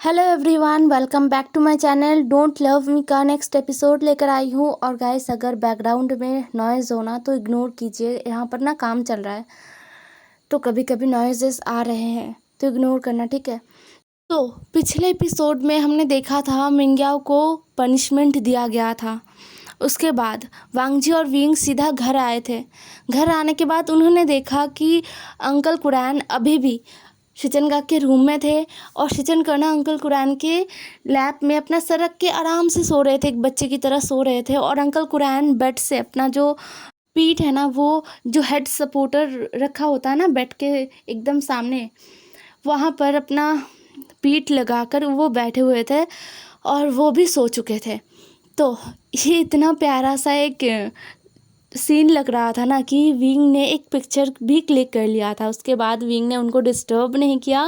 Hello everyone, welcome back to my channel don't love me का next episode लेकर आई हूँ। और गाइस, अगर बैकग्राउंड में नॉइज़ होना तो इग्नोर कीजिए। यहाँ पर ना काम चल रहा है तो कभी कभी नॉइजेस आ रहे हैं तो इग्नोर करना, ठीक है। तो पिछले एपिसोड में हमने देखा था मिंग्याओ को पनिशमेंट दिया गया था। उसके बाद वांगजी और विंग सीधा घर आए थे। घर आने के बाद उन्होंने देखा कि अंकल कुरैन अभी भी शिचनगा के रूम में थे और शिचनगा ना अंकल कुरैन के लैप में अपना सर रख के आराम से सो रहे थे, एक बच्चे की तरह सो रहे थे। और अंकल कुरैन बेड से अपना जो पीठ है ना, वो जो हेड सपोर्टर रखा होता है ना बेड के एकदम सामने, वहाँ पर अपना पीठ लगाकर वो बैठे हुए थे और वो भी सो चुके थे। तो ये इतना प्यारा सा एक सीन लग रहा था ना कि विंग ने एक पिक्चर भी क्लिक कर लिया था। उसके बाद विंग ने उनको डिस्टर्ब नहीं किया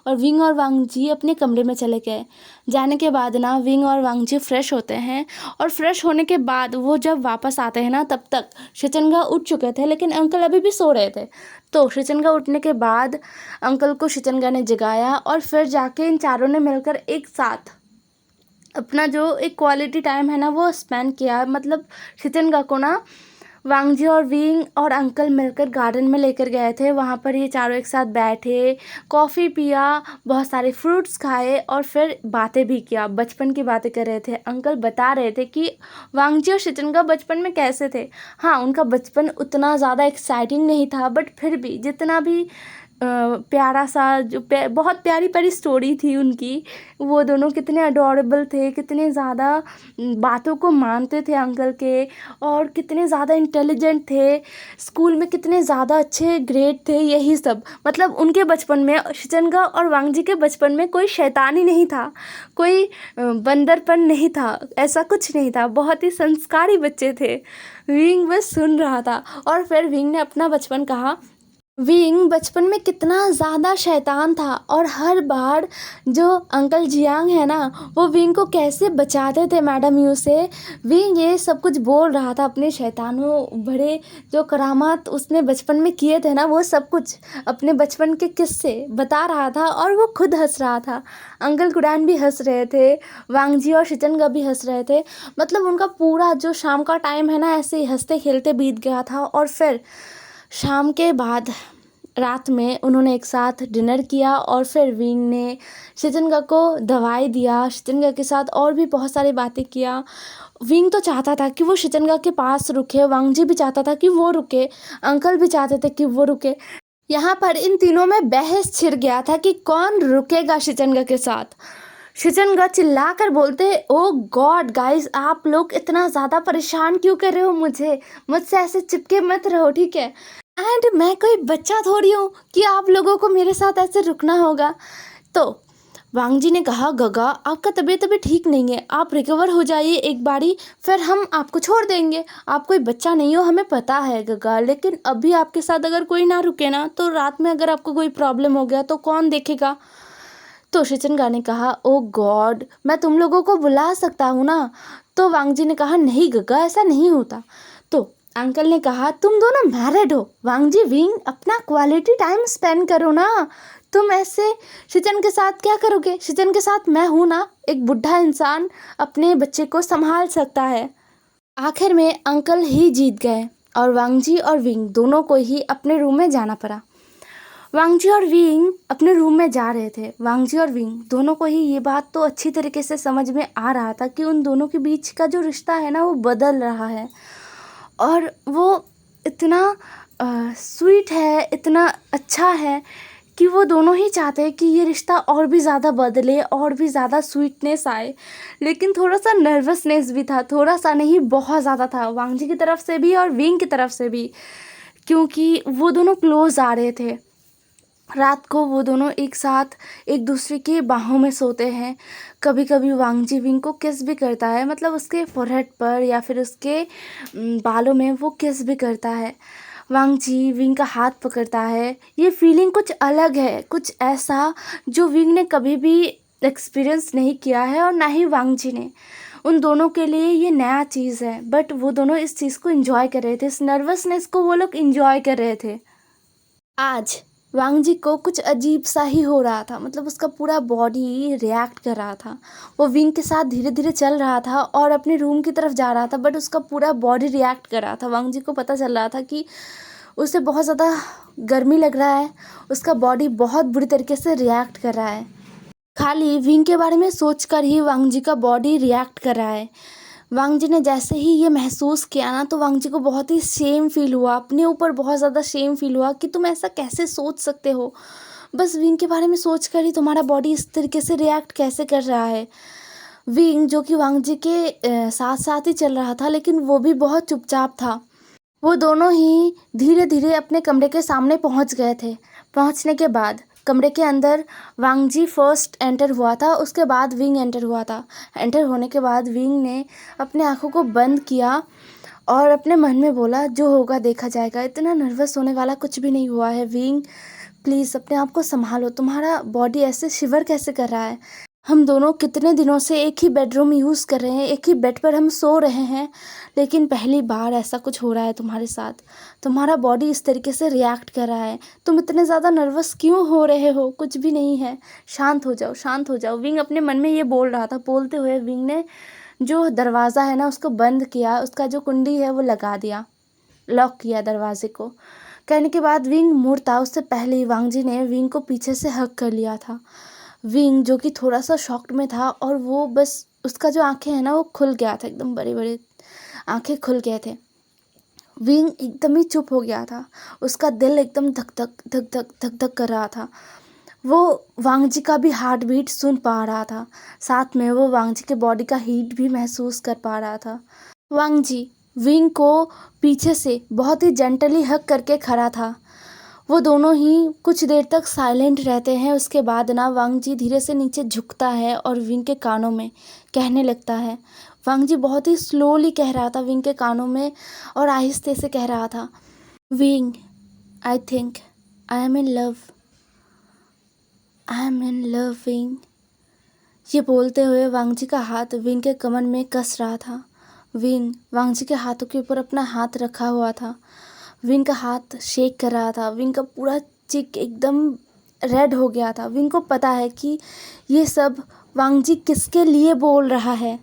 और विंग और वांगजी अपने कमरे में चले गए। जाने के बाद ना विंग और वांगजी फ्रेश होते हैं और फ्रेश होने के बाद वो जब वापस आते हैं ना, तब तक शिचनगा उठ चुके थे लेकिन अंकल अभी भी सो रहे थे। तो शिचनगा उठने के बाद अंकल को शिचनगा ने जगाया और फिर जाके इन चारों ने मिलकर एक साथ अपना जो एक क्वालिटी टाइम है ना वो स्पेंड किया। मतलब शिचनगा को ना वांगजी और विंग और अंकल मिलकर गार्डन में लेकर गए थे। वहाँ पर ये चारों एक साथ बैठे, कॉफ़ी पिया, बहुत सारे फ्रूट्स खाए और फिर बातें भी किया। बचपन की बातें कर रहे थे। अंकल बता रहे थे कि वांगजी और शिचनगा बचपन में कैसे थे। हाँ, उनका बचपन उतना ज़्यादा एक्साइटिंग नहीं था, बट फिर भी जितना भी प्यारा सा जो बहुत प्यारी प्यारी स्टोरी थी उनकी। वो दोनों कितने अडोरेबल थे, कितने ज़्यादा बातों को मानते थे अंकल के, और कितने ज़्यादा इंटेलिजेंट थे, स्कूल में कितने ज़्यादा अच्छे ग्रेड थे। यही सब मतलब उनके बचपन में, शिचनगा और वांगजी के बचपन में कोई शैतानी नहीं था, कोई बंदरपन नहीं था, ऐसा कुछ नहीं था। बहुत ही संस्कारी बच्चे थे। विंग बस सुन रहा था और फिर विंग ने अपना बचपन कहा। विंग बचपन में कितना ज़्यादा शैतान था और हर बार जो अंकल जियांग है ना, वो विंग को कैसे बचाते थे मैडम यू से। विंग ये सब कुछ बोल रहा था, अपने शैतानों भरे जो करामात उसने बचपन में किए थे ना, वो सब कुछ अपने बचपन के किस्से बता रहा था और वो खुद हंस रहा था। अंकल कुरैन भी हंस रहे थे, वांगजी और शिचनगा भी हंस रहे थे। मतलब उनका पूरा जो शाम का टाइम है ना, ऐसे ही हंसते खेलते बीत गया था। और फिर शाम के बाद रात में उन्होंने एक साथ डिनर किया और फिर विंग ने शिचनगा को दवाई दिया, शिचनगा के साथ और भी बहुत सारी बातें किया। विंग तो चाहता था कि वो शिचनगा के पास रुके, वांगजी भी चाहता था कि वो रुके, अंकल भी चाहते थे कि वो रुके। यहाँ पर इन तीनों में बहस छिड़ गया था कि कौन रुकेगा शिचनगा के साथ। शिचनगा चिल्ला कर बोलते, ओ गॉड गाइस, आप लोग इतना ज़्यादा परेशान क्यों कर रहे हो मुझसे ऐसे चिपके मत रहो, ठीक है। एंड मैं कोई बच्चा थोड़ी हूँ कि आप लोगों को मेरे साथ ऐसे रुकना होगा। तो वांगजी ने कहा, गगा आपका तबीयत अभी ठीक नहीं है, आप रिकवर हो जाइए एक बारी, फिर हम आपको छोड़ देंगे। आप कोई बच्चा नहीं हो, हमें पता है गगा, लेकिन अभी आपके साथ अगर कोई ना रुके ना, तो रात में अगर आपको कोई प्रॉब्लम हो गया तो कौन देखेगा। तो शिचनगा ने कहा, ओ गॉड, मैं तुम लोगों को बुला सकता हूँ ना। तो वांगजी ने कहा, नहीं गगा, ऐसा नहीं होता। तो अंकल ने कहा, तुम दोनों मैरिड हो, वांगजी विंग, अपना क्वालिटी टाइम स्पेंड करो ना। तुम ऐसे शिचन के साथ क्या करोगे। शिचन के साथ मैं हूँ ना, एक बुढ़ा इंसान अपने बच्चे को संभाल सकता है। आखिर में अंकल ही जीत गए और वांगजी और विंग दोनों को ही अपने रूम में जाना पड़ा। वांगजी और विंग अपने रूम में जा रहे थे। वांगजी और विंग दोनों को ही ये बात तो अच्छी तरीके से समझ में आ रहा था कि उन दोनों के बीच का जो रिश्ता है ना, वो बदल रहा है और वो इतना स्वीट है, इतना अच्छा है कि वो दोनों ही चाहते हैं कि ये रिश्ता और भी ज़्यादा बदले, और भी ज़्यादा स्वीटनेस आए। लेकिन थोड़ा सा नर्वसनेस भी था, थोड़ा सा नहीं, बहुत ज़्यादा था, वांगजी की तरफ से भी और विंग की तरफ से भी, क्योंकि वो दोनों क्लोज आ रहे थे। रात को वो दोनों एक साथ एक दूसरे के बाहों में सोते हैं। कभी कभी वांगजी विंग को किस भी करता है, मतलब उसके फोरहेड पर या फिर उसके बालों में वो किस भी करता है। वांगजी विंग का हाथ पकड़ता है। ये फीलिंग कुछ अलग है, कुछ ऐसा जो विंग ने कभी भी एक्सपीरियंस नहीं किया है और ना ही वांगजी ने। उन दोनों के लिए ये नया चीज़ है, बट वो दोनों इस चीज़ को एंजॉय कर रहे थे, इस नर्वसनेस को वो लोग एंजॉय कर रहे थे। आज वांग जी को कुछ अजीब सा ही हो रहा था, मतलब उसका पूरा बॉडी रिएक्ट कर रहा था। वो विंग के साथ धीरे धीरे चल रहा था और अपने रूम की तरफ जा रहा था, बट उसका पूरा बॉडी रिएक्ट कर रहा था। वांग जी को पता चल रहा था कि उसे बहुत ज़्यादा गर्मी लग रहा है, उसका बॉडी बहुत बुरी तरीके से रिएक्ट कर रहा है। खाली विंग के बारे में सोचकर ही वांग जी का बॉडी रिएक्ट कर रहा है। वांग जी ने जैसे ही ये महसूस किया ना, तो वांग जी को बहुत ही शेम फील हुआ, अपने ऊपर बहुत ज़्यादा शेम फील हुआ कि तुम ऐसा कैसे सोच सकते हो। बस विंग के बारे में सोच कर ही तुम्हारा बॉडी इस तरीके से रिएक्ट कैसे कर रहा है। विंग जो कि वांग जी के साथ साथ ही चल रहा था, लेकिन वो भी बहुत चुपचाप था। वो दोनों ही धीरे धीरे अपने कमरे के सामने पहुंच गए थे। पहुंचने के बाद कमरे के अंदर वांग जी फर्स्ट एंटर हुआ था, उसके बाद विंग एंटर हुआ था। एंटर होने के बाद विंग ने अपने आँखों को बंद किया और अपने मन में बोला, जो होगा देखा जाएगा। इतना नर्वस होने वाला कुछ भी नहीं हुआ है। विंग, प्लीज़ अपने आप को संभालो, तुम्हारा बॉडी ऐसे शिवर कैसे कर रहा है। हम दोनों कितने दिनों से एक ही बेडरूम यूज़ कर रहे हैं, एक ही बेड पर हम सो रहे हैं, लेकिन पहली बार ऐसा कुछ हो रहा है तुम्हारे साथ। तुम्हारा बॉडी इस तरीके से रिएक्ट कर रहा है, तुम इतने ज़्यादा नर्वस क्यों हो रहे हो। कुछ भी नहीं है, शांत हो जाओ, शांत हो जाओ। विंग अपने मन में ये बोल रहा था। बोलते हुए विंग ने जो दरवाज़ा है ना, उसको बंद किया, उसका जो कुंडी है वो लगा दिया, लॉक किया दरवाजे को। कहने के बाद विंग मुड़ता, उससे पहले ही वांग जी ने विंग को पीछे से हग कर लिया था। विंग जो कि थोड़ा सा शॉक्ड में था, और वो बस उसका जो आंखें हैं ना, वो खुल गया था, एकदम बड़े बड़े आंखें खुल गए थे। विंग एकदम ही चुप हो गया था, उसका दिल एकदम धक धक धक धक धक धक कर रहा था। वो वांग जी का भी हार्ट बीट सुन पा रहा था, साथ में वो वांग जी के बॉडी का हीट भी महसूस कर पा रहा था। वांग जी विंग को पीछे से बहुत ही जेंटली हग करके खड़ा था। वो दोनों ही कुछ देर तक साइलेंट रहते हैं। उसके बाद ना वांग जी धीरे से नीचे झुकता है और विंग के कानों में कहने लगता है। वांग जी बहुत ही स्लोली कह रहा था विंग के कानों में, और आहिस्ते से कह रहा था, wing, I think I am in love, I am in love wing. ये बोलते हुए वांग जी का हाथ विंग के कमर में कस रहा था। विंग वांग जी के हाथों के ऊपर अपना हाथ रखा हुआ था। विंग का हाथ शेक कर रहा था। विंग का पूरा चिक एकदम रेड हो गया था। विंग को पता है कि ये सब वांग जी किसके लिए बोल रहा है।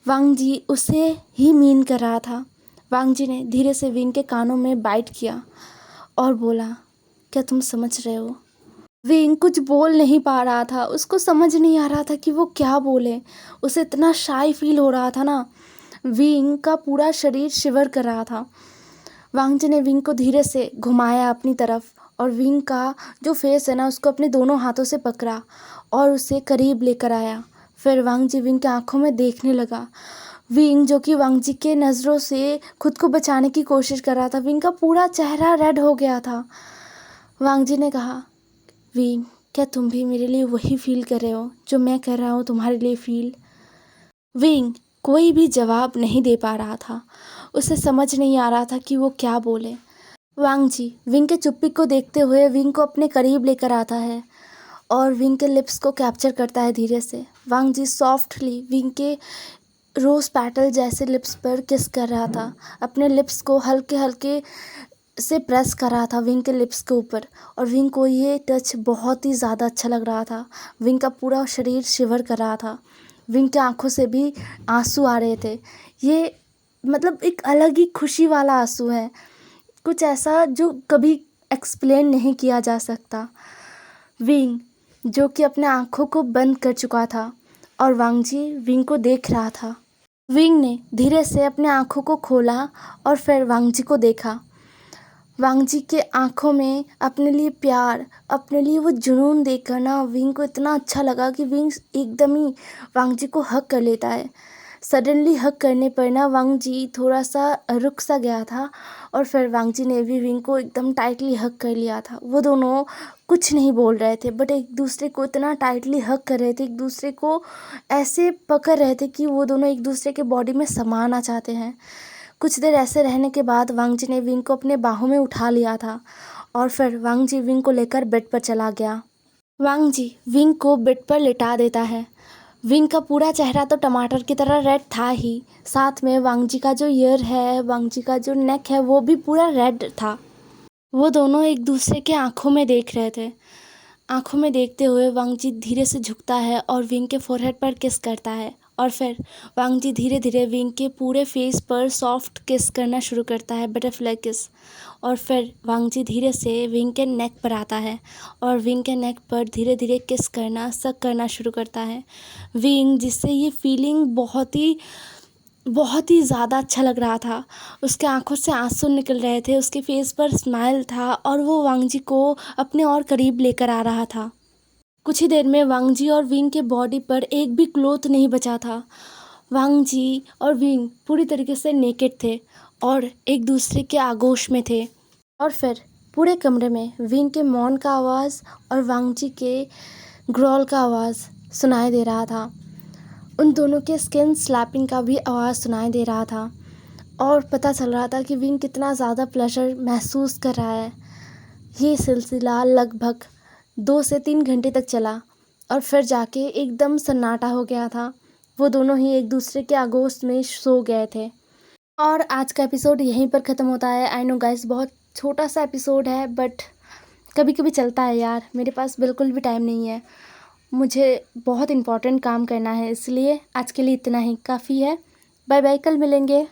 वांग जी उसे ही मीन कर रहा था। वांग जी ने धीरे से विंग के कानों में बाइट किया और बोला, क्या तुम समझ रहे हो। विंग कुछ बोल नहीं पा रहा था, उसको समझ नहीं आ रहा था कि वो क्या बोले। उसे इतना शाई फील हो रहा था ना, विंग का पूरा शरीर शिवर कर रहा था। वांग जी ने विंग को धीरे से घुमाया अपनी तरफ, और विंग का जो फेस है ना, उसको अपने दोनों हाथों से पकड़ा और उसे करीब लेकर आया। फिर वांग जी विंग के आंखों में देखने लगा। विंग जो कि वांग जी के नज़रों से खुद को बचाने की कोशिश कर रहा था। विंग का पूरा चेहरा रेड हो गया था। वांग जी ने कहा, विंग, क्या तुम भी मेरे लिए वही फील कर रहे हो जो मैं कर रहा हूँ तुम्हारे लिए फील। विंग कोई भी जवाब नहीं दे पा रहा था। उसे समझ नहीं आ रहा था कि वो क्या बोले। वांग जी विंग के चुप्पी को देखते हुए विंग को अपने करीब लेकर आता है और विंग के लिप्स को कैप्चर करता है धीरे से। वांग जी सॉफ्टली विंग के रोज़ पैटल जैसे लिप्स पर किस कर रहा था। अपने लिप्स को हल्के हल्के से प्रेस कर रहा था विंग के लिप्स के ऊपर, और विंग को ये टच बहुत ही ज़्यादा अच्छा लग रहा था। विंग का पूरा शरीर शिवर कर रहा था। विंग की आंखों से भी आंसू आ रहे थे। ये मतलब एक अलग ही खुशी वाला आंसू है, कुछ ऐसा जो कभी एक्सप्लेन नहीं किया जा सकता। विंग जो कि अपने आंखों को बंद कर चुका था, और वांग जी विंग को देख रहा था। विंग ने धीरे से अपने आंखों को खोला और फिर वांग जी को देखा। वांग जी के आंखों में अपने लिए प्यार, अपने लिए वो जुनून देखकर ना विंग को इतना अच्छा लगा कि विंग एकदम ही वांग जी को हग कर लेता है। सडनली हग करने पर ना वांग जी थोड़ा सा रुक सा गया था, और फिर वांग जी ने भी विंग को एकदम टाइटली हग कर लिया था। वो दोनों कुछ नहीं बोल रहे थे, बट एक दूसरे को इतना टाइटली हग कर रहे थे, एक दूसरे को ऐसे पकड़ रहे थे कि वो दोनों एक दूसरे के बॉडी में समाना चाहते हैं। कुछ देर ऐसे रहने के बाद वांग जी ने विंग को अपने बाहों में उठा लिया था, और फिर वांग जी विंग को लेकर बेड पर चला गया। वांग जी विंग को बेड पर लिटा देता है। विंग का पूरा चेहरा तो टमाटर की तरह रेड था ही, साथ में वांग जी का जो ईयर है, वांग जी का जो नेक है, वो भी पूरा रेड था। वो दोनों एक दूसरे के आँखों में देख रहे थे। आँखों में देखते हुए वांग जी धीरे से झुकता है और विंग के फोरहेड पर किस करता है, और फिर वांग जी धीरे धीरे विंग के पूरे फेस पर सॉफ्ट किस करना शुरू करता है, बटरफ्लाई किस। और फिर वांग जी धीरे से विंग के नेक पर आता है और विंग के नेक पर धीरे धीरे किस करना, सक करना शुरू करता है। विंग, जिससे ये फीलिंग बहुत ही ज़्यादा अच्छा लग रहा था, उसके आंखों से आंसू निकल रहे थे, उसके फेस पर स्माइल था और वो वांग जी को अपने और करीब लेकर आ रहा था। कुछ ही देर में वांग जी और विंग के बॉडी पर एक भी क्लोथ नहीं बचा था। वांग जी और विंग पूरी तरीके से नेकेड थे और एक दूसरे के आगोश में थे। और फिर पूरे कमरे में विंग के मौन का आवाज़ और वांग जी के ग्रॉल का आवाज़ सुनाई दे रहा था। उन दोनों के स्किन स्लैपिंग का भी आवाज़ सुनाई दे रहा था और पता चल रहा था कि विंग कितना ज़्यादा प्लेजर महसूस कर रहा है। ये सिलसिला लगभग 2 से 3 घंटे तक चला और फिर जाके एकदम सन्नाटा हो गया था। वो दोनों ही एक दूसरे के आगोश में सो गए थे। और आज का एपिसोड यहीं पर ख़त्म होता है। आई नो गाइस, बहुत छोटा सा एपिसोड है, बट कभी कभी चलता है यार। मेरे पास बिल्कुल भी टाइम नहीं है, मुझे बहुत इम्पोर्टेंट काम करना है, इसलिए आज के लिए इतना ही काफ़ी है। बाय बाय, कल मिलेंगे।